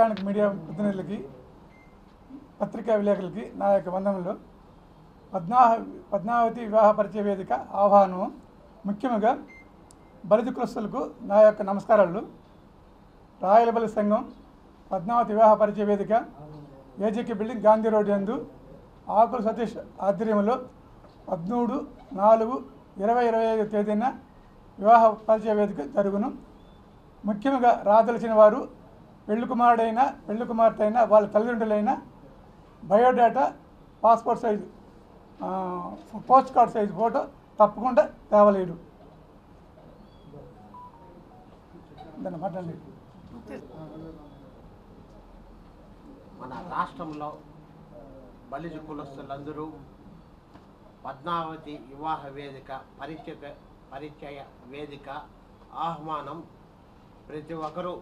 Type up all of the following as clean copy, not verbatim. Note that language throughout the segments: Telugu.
ఎలక్ట్రానిక్ మీడియా ప్రతినిధులకి, పత్రికా విలేకరులకి నా యొక్క వందనలు. పద్మావతి వివాహ పరిచయ వేదిక ఆహ్వానం, ముఖ్యంగా బలిజ కులస్తులకు నా యొక్క నమస్కారాలు. రాయలబలి సంఘం పద్మావతి వివాహ పరిచయ వేదిక ఏజేకే బిల్డింగ్, గాంధీ రోడ్ యందు ఆకుల సతీష్ ఆధ్వర్యంలో 13/4/2025 తేదీన వివాహ పరిచయ వేదిక జరుగును. ముఖ్యంగా రాదలిచిన వారు పెళ్లి కుమారుడైనా పెళ్లి కుమార్తె అయినా వాళ్ళ తల్లిదండ్రులైనా biodata, passport size, post card size photo తప్పకుండా తేవలేరు. దాన్ని మాట్లాడలేదు. మన రాష్ట్రంలో బలిజ కులస్తులందరూ పద్మావతి వివాహ వేదిక పరిచయ వేదిక ఆహ్వానం. ప్రతి ఒక్కరూ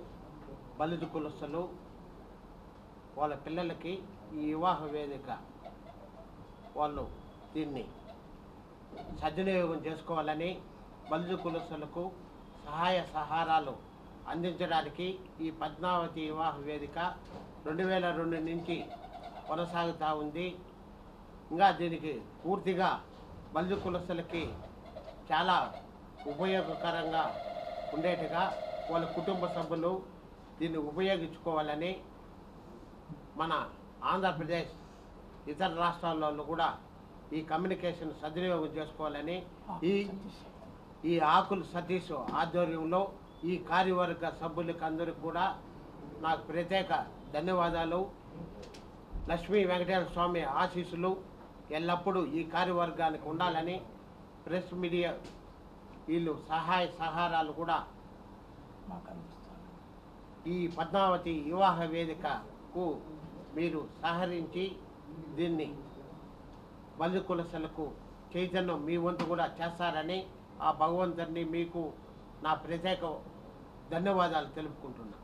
బలిజ కులస్తులు వాళ్ళ పిల్లలకి ఈ వివాహ వేదిక వాళ్ళు దీన్ని సద్వినియోగం చేసుకోవాలని, బలిజ కులస్తులకు సహాయ సహకారాలు అందించడానికి ఈ పద్మావతి వివాహ వేదిక 2002 నుంచి కొనసాగుతూ ఉంది. ఇంకా దీనికి పూర్తిగా బలిజ కులస్తులకి చాలా ఉపయోగకరంగా ఉండేట్టుగా వాళ్ళ కుటుంబ సభ్యులు దీన్ని ఉపయోగించుకోవాలని, మన ఆంధ్రప్రదేశ్ ఇతర రాష్ట్రాల్లో కూడా ఈ కమ్యూనికేషన్ సద్వినియోగం చేసుకోవాలని ఈ ఆకుల సతీష్ ఆధ్వర్యంలో ఈ కార్యవర్గ సభ్యులకు అందరికీ కూడా నాకు ప్రత్యేక ధన్యవాదాలు. లక్ష్మీ వెంకటేశ్వర స్వామి ఆశీస్సులు ఎల్లప్పుడూ ఈ కార్యవర్గానికి ఉండాలని, ప్రెస్ మీడియా వీళ్ళు సహాయ సహకారాలు కూడా ఈ పద్మావతి వివాహ వేదికకు మీరు సహకరించి దీన్ని బలిజ కులస్తులకు చైతన్యం మీ వంతు కూడా చేస్తారని ఆ భగవంతుడిని మీకు నా ప్రత్యేక ధన్యవాదాలు తెలుపుకుంటున్నాను.